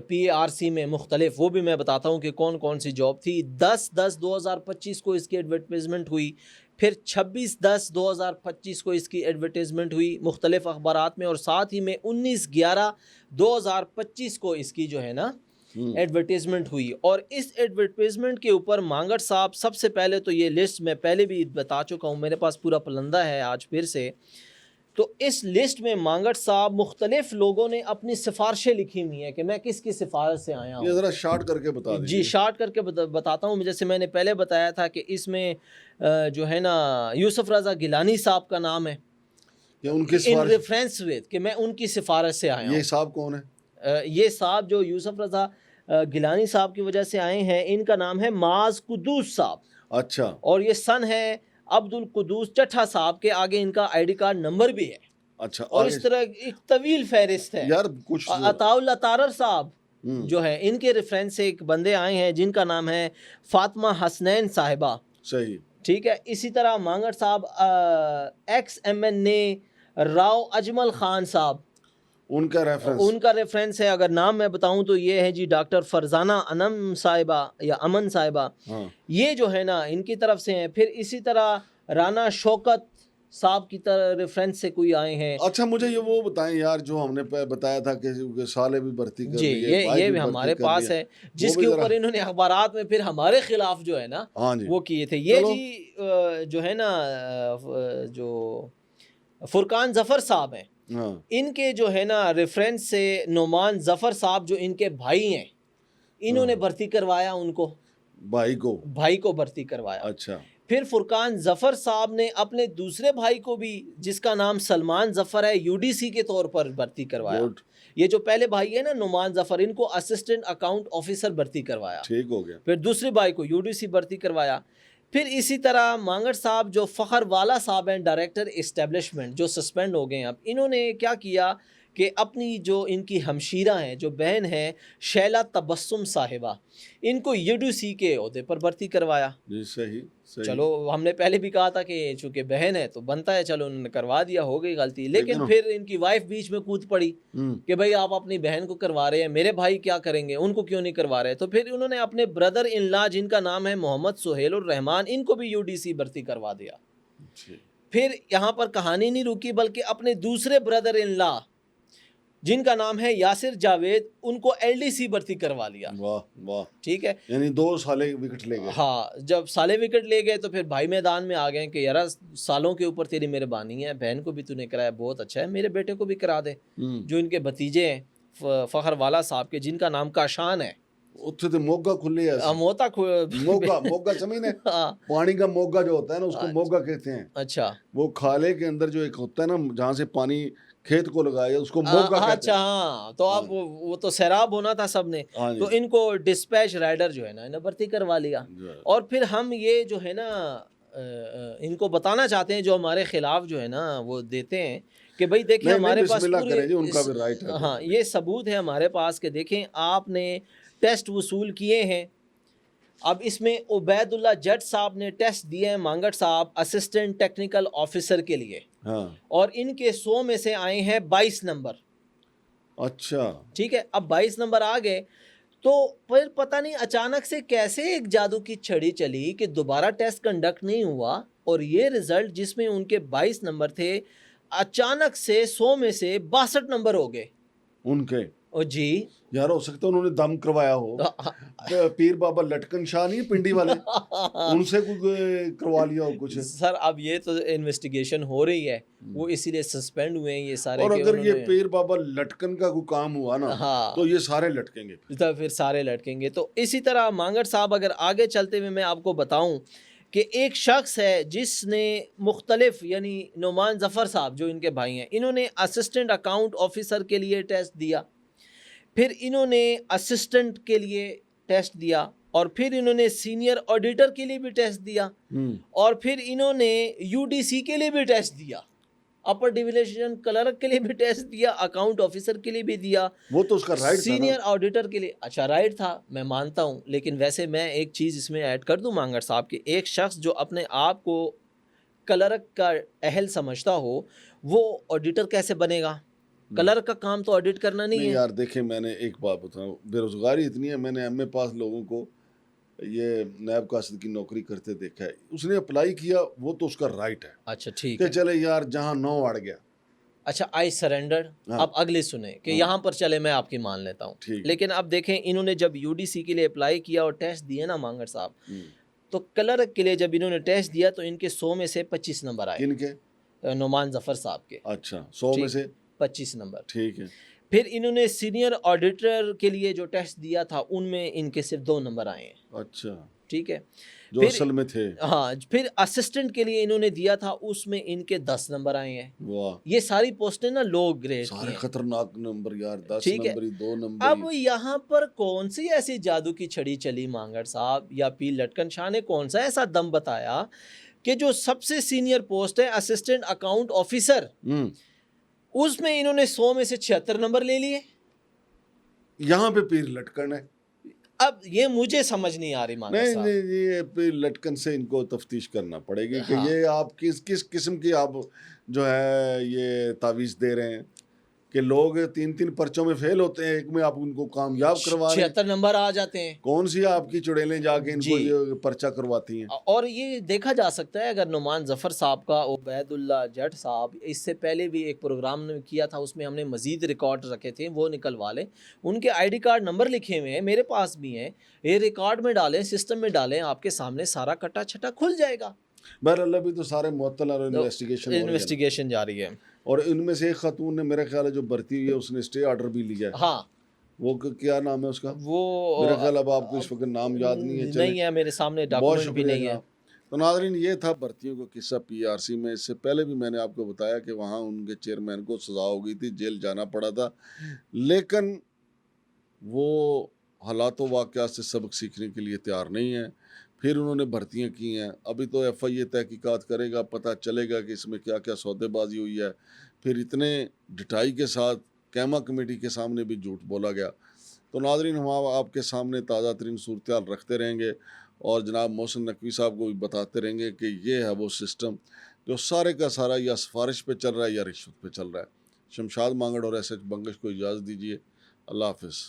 پی اے R C میں مختلف، وہ بھی میں بتاتا ہوں کہ کون کون سی جاب تھی. 10/10/2025 کو اس کی ایڈورٹیزمنٹ ہوئی، پھر 26/10/2025 کو اس کی ایڈورٹیزمنٹ ہوئی مختلف اخبارات میں، اور ساتھ ہی میں 19/11/2025 کو اس کی جو ہے نا ایڈورٹیزمنٹ ہوئی. اور اس ایڈورٹیزمنٹ کے اوپر مانگڑ صاحب سب سے پہلے تو یہ لسٹ میں پہلے بھی بتا چکا ہوں، میرے پاس پورا پلندہ ہے آج پھر سے. تو اس لسٹ میں مانگڑ صاحب مختلف لوگوں نے اپنی سفارشیں لکھی ہوئی ہیں کہ میں کس کی سفارش سے آیا ہوں. یہ ذرا شارٹ کر کے بتا دیجیے. جی شارٹ کر کے بتاتا ہوں. جیسے میں نے پہلے بتایا تھا کہ اس میں جو ہے نا یوسف رضا گیلانی صاحب کا نام ہے، ان کی ان ریفرنس وتھ کہ میں ان کی سفارش سے آیا ہوں. یہ صاحب کون ہے؟ یہ صاحب جو یوسف رضا گیلانی صاحب کی وجہ سے آئے ہیں، ان کا نام ہے معاذ قدوس صاحب. اچھا. اور یہ سن ہے عبد القدوس چٹھا صاحب کے، آگے ان کا آئی ڈی کارڈ نمبر بھی ہے. اچھا. اور اس طرح ایک طویل فہرست ہے. یار کچھ عطاء اللہ تارر صاحب جو ہے، ان کے ریفرنس سے ایک بندے آئے ہیں جن کا نام ہے فاطمہ حسنین صاحبہ. صحیح. ٹھیک ہے. اسی طرح مانگڑ صاحب ایکس ایم این اے راؤ اجمل خان صاحب، ان کا ریفرنس ہے. اگر نام میں بتاؤں تو یہ ہے جی ڈاکٹر فرزانہ انم صاحبہ یا امن صاحبہ. یہ جو ہے نا ان کی طرف سے ہیں. پھر اسی طرح رانا شوکت صاحب کی طرح ریفرنس سے کوئی آئے ہیں. اچھا مجھے یہ وہ بتائیں یار جو ہم نے بتایا تھا کہ سالے بھی بھرتی کر جی یہ بھی ہمارے پاس ہے، جس کے اوپر انہوں نے اخبارات میں پھر ہمارے خلاف جو ہے نا وہ کیے تھے. یہ جی جو ہے نا جو فرقان ظفر صاحب ہیں، ان کے جو ہے نا ریفرنس سے نعمان ظفر صاحب جو ان کے بھائی ہیں، انہوں نے بھرتی کروایا ان کو، بھائی کو بھرتی کروایا. اچھا. پھر فرقان ظفر صاحب نے اپنے دوسرے بھائی کو بھی، جس کا نام سلمان ظفر ہے، یو ڈی سی کے طور پر بھرتی کروایا. یہ جو پہلے بھائی ہے نا نعمان ظفر، ان کو اسسٹنٹ اکاؤنٹ آفیسر بھرتی کروایا. ٹھیک ہو گیا. پھر دوسرے بھائی کو یو ڈی سی بھرتی کروایا. پھر اسی طرح مانگڑ صاحب جو فخر والا صاحب ہیں ڈائریکٹر اسٹیبلشمنٹ، جو سسپینڈ ہو گئے ہیں اب، انہوں نے کیا کیا کہ اپنی جو ان کی ہمشیرہ ہیں، جو بہن ہیں شیلا تبسم صاحبہ، ان کو یو ڈی سی کے عہدے پر بھرتی کروایا. صحیح. چلو ہم نے پہلے بھی کہا تھا کہ چونکہ بہن ہے تو بنتا ہے، چلو انہوں نے کروا دیا، ہو گئی غلطی. لیکن پھر ان کی وائف بیچ میں کود پڑی کہ بھائی آپ اپنی بہن کو کروا رہے ہیں، میرے بھائی کیا کریں گے، ان کو کیوں نہیں کروا رہے. تو پھر انہوں نے اپنے بردر ان لا، جن کا نام ہے محمد سہیل الرحمان، ان کو بھی یو ڈی سی بھرتی کروا دیا. پھر یہاں پر کہانی نہیں رکی، بلکہ اپنے دوسرے بردر ان لا جن کا نام ہے یاسر جاوید، ان کو ایل ڈی سی بھرتی کروا لیا. واہ واہ. ٹھیک ہے. یعنی 2 سالے وکٹ لے گئے. ہاں جب سالے وکٹ لے گئے تو پھر بھائی میدان میں آ گئے کہ یار سالوں کے اوپر تیری مہربانی ہے، بہن کو بھی تو نے کرایا بہت اچھا ہے، میرے بیٹے کو بھی کرا دے. جو ان کے بھتیجے ہیں فخر والا صاحب کے، جن کا نام کاشان ہے، اتھے تے موگا کھلے ہے. موگا سمجھنے پانی کا موگا جو ہوتا ہے نا، اس کو موگا کہتے ہیں. اچھا. وہ کھالے کے اندر جو ایک ہوتا ہے نا جہاں سے پانی کھیت کو لگایا، اس کو موگا کہتے ہیں. اچھا ہاں. تو اب وہ تو سیراب ہونا تھا سب نے، تو ان کو ڈسپیچ رائڈر جو ہے نا انہیں بھرتی کروا لیا. اور پھر ہم یہ جو ہے نا ان کو بتانا چاہتے ہیں جو ہمارے خلاف جو ہے نا وہ دیتے ہیں کہ بھائی دیکھیں ہمارے پاس ہاں یہ ثبوت ہے ہمارے پاس کہ دیکھیں آپ نے ٹیسٹ وصول کیے ہیں. اب اس میں عبید اللہ جٹ صاحب نے ٹیسٹ دیے ہیں مانگڑ صاحب اسسٹنٹ ٹیکنیکل آفیسر کے لیے، اور ان کے 100 میں سے آئے ہیں 22 نمبر. اچھا ٹھیک ہے. اب 22 نمبر آ گئے تو پھر پتہ نہیں اچانک سے کیسے ایک جادو کی چھڑی چلی کہ دوبارہ ٹیسٹ کنڈکٹ نہیں ہوا، اور یہ رزلٹ جس میں ان کے 22 نمبر تھے، اچانک سے 100 میں سے 62 نمبر ہو گئے ان کے. جی یار ہو سکتا ہے انہوں نے دم کروایا ہو. پیر بابا لٹکن شاہ نہیں پنڈی والے، ان سے کروا لیا ہو کچھ. سر اب یہ تو انویسٹیگیشن ہو رہی ہے، وہ اسی لیے سسپینڈ ہوئے ہیں یہ سارے. اور اگر یہ پیر بابا لٹکن کا کوئی کام ہوا نا تو یہ سارے لٹکیں گے، تو پھر سارے لٹکیں گے. تو اسی طرح مانگڑ صاحب اگر آگے چلتے ہوئے میں آپ کو بتاؤں کہ ایک شخص ہے جس نے مختلف، یعنی نعمان ظفر صاحب جو ان کے بھائی ہیں، انہوں نے اسسٹنٹ اکاؤنٹ آفیسر کے لیے ٹیسٹ دیا، پھر انہوں نے اسسٹنٹ کے لیے ٹیسٹ دیا، اور پھر انہوں نے سینئر آڈیٹر کے لیے بھی ٹیسٹ دیا، اور پھر انہوں نے یو ڈی سی کے لیے بھی ٹیسٹ دیا، اپر ڈویژن کلرک کے لیے بھی ٹیسٹ دیا، اکاؤنٹ آفیسر کے لیے بھی دیا. وہ تو اس کا رائٹ تھا، سینئر آڈیٹر کے لیے. اچھا رائٹ تھا، میں مانتا ہوں، لیکن ویسے میں ایک چیز اس میں ایڈ کر دوں مانگڑ صاحب کہ ایک شخص جو اپنے آپ کو کلرک کا اہل سمجھتا ہو وہ آڈیٹر کیسے بنے گا؟ کلر کا کام تو آڈٹ کرنا نہیں نہیں ہے. یار دیکھیں میں نے ایک بات بتاؤں, بے روزگاری اتنی ہے, میں نے ایم اے پاس لوگوں کو یہ نیب قاصد کی نوکری کرتے دیکھا ہے, اس نے اپلائی کیا, وہ تو اس کا رائٹ ہے اچھا ٹھیک کہ ہے. چلے یار جہاں 9 اڑ گیا. اچھا آئی سرینڈر. ہاں اب اگلے سنیں کہ ہاں یہاں پر چلے میں آپ کی مان لیتا ہوں, ٹھیک. لیکن اب دیکھیں انہوں نے جب یو ڈی سی کے لیے اپلائی کیا اور ٹیسٹ دیے نا مانگڑ صاحب, تو کلرک کے لیے جب انہوں نے ٹیسٹ دیا تو ان کے 100 میں سے 25 نمبر آئے. کن کے؟ نعمان ظفر صاحب کے. اچھا 100 میں سے 25 نمبر. ٹھیک ہے. پھر انہوں نے سینئر آڈیٹر کے لیے جو ٹیسٹ دیا تھا ان میں ان کے صرف 2 نمبر آئے ہیں. اچھا ٹھیک ہے. جو پھر اصل میں تھے. ہاں پھر اسسٹنٹ کے لیے انہوں نے دیا تھا, اس میں ان کے 10 نمبر آئے ہیں. واہ یہ ساری پوسٹیں نا لو گریڈ کی سارے ہیں. خطرناک نمبر یار, 10 ٹھیک ہے. نمبری 2 نمبر. اب یہاں پر کون سی ایسی جادو کی چھڑی چلی مانگڑ صاحب یا پیر لٹکن شاہ نے کون سا ایسا دم بتایا کہ جو سب سے سینئر پوسٹ ہے اسسٹنٹ اکاؤنٹ آفیسر, اس میں انہوں نے 100 میں سے 76 نمبر لے لیے. یہاں پہ پیر لٹکن ہے. اب یہ مجھے سمجھ نہیں آ رہی مانگڑ نہیں صاحب. نہیں یہ پیر لٹکن سے ان کو تفتیش کرنا پڑے گی کہ ہاں. یہ آپ کس قسم کی آپ جو ہے یہ تعویذ دے رہے ہیں کہ لوگ 3 پرچوں میں فیل ہوتے ہیں, ایک میں آپ ان کو کامیاب کروا رہے ہیں. 76 نمبر آ جاتے ہیں. کون سی آپ کی چڑیلیں جا کے ان کو یہ پرچہ کرواتی ہیں. اور یہ دیکھا جا سکتا ہے اگر نعمان ظفر صاحب کا, عبید اللہ جٹ صاحب, اس سے پہلے بھی ایک پروگرام نے کیا تھا, اس میں ہم نے مزید ریکارڈ رکھے تھے, وہ نکلوا لیں. ان کے آئی ڈی کارڈ نمبر لکھے ہوئے ہیں, میرے پاس بھی ہیں, یہ ریکارڈ میں ڈالیں, سسٹم میں ڈالیں, آپ کے سامنے سارا کٹا چھٹا کھل جائے گا. بہرحال ابھی تو سارے معطل اور انویسٹیگیشن جاری ہے. اور ان میں سے ایک خاتون نے میرا خیال ہے جو بھرتی ہوئی ہے اس نے اسٹے آرڈر بھی لیا ہے. ہاں وہ کیا نام ہے اس کا؟ وہ میرا خیال اب آپ کو اس وقت نام یاد نہیں ہے. نہیں ہے میرے سامنے, بہت ڈاکومنٹ بھی شکریہ نہیں ہے. جناب. تو ناظرین یہ تھا بھرتیوں کا قصہ پی آر سی میں. اس سے پہلے بھی میں نے آپ کو بتایا کہ وہاں ان کے چیئرمین کو سزا ہو گئی تھی, جیل جانا پڑا تھا, لیکن وہ حالات و واقعات سے سبق سیکھنے کے لیے تیار نہیں ہیں. پھر انہوں نے بھرتیاں کی ہیں. ابھی تو ایف آئی اے تحقیقات کرے گا, پتہ چلے گا کہ اس میں کیا کیا سودے بازی ہوئی ہے. پھر اتنے ڈٹائی کے ساتھ کیما کمیٹی کے سامنے بھی جھوٹ بولا گیا. تو ناظرین ہم آپ کے سامنے تازہ ترین صورتحال رکھتے رہیں گے, اور جناب محسن نقوی صاحب کو بھی بتاتے رہیں گے کہ یہ ہے وہ سسٹم جو سارے کا سارا یا سفارش پہ چل رہا ہے یا رشوت پہ چل رہا ہے. شمشاد مانگڑ اور ایس ایچ بنگش کو اجازت دیجیے. اللہ حافظ.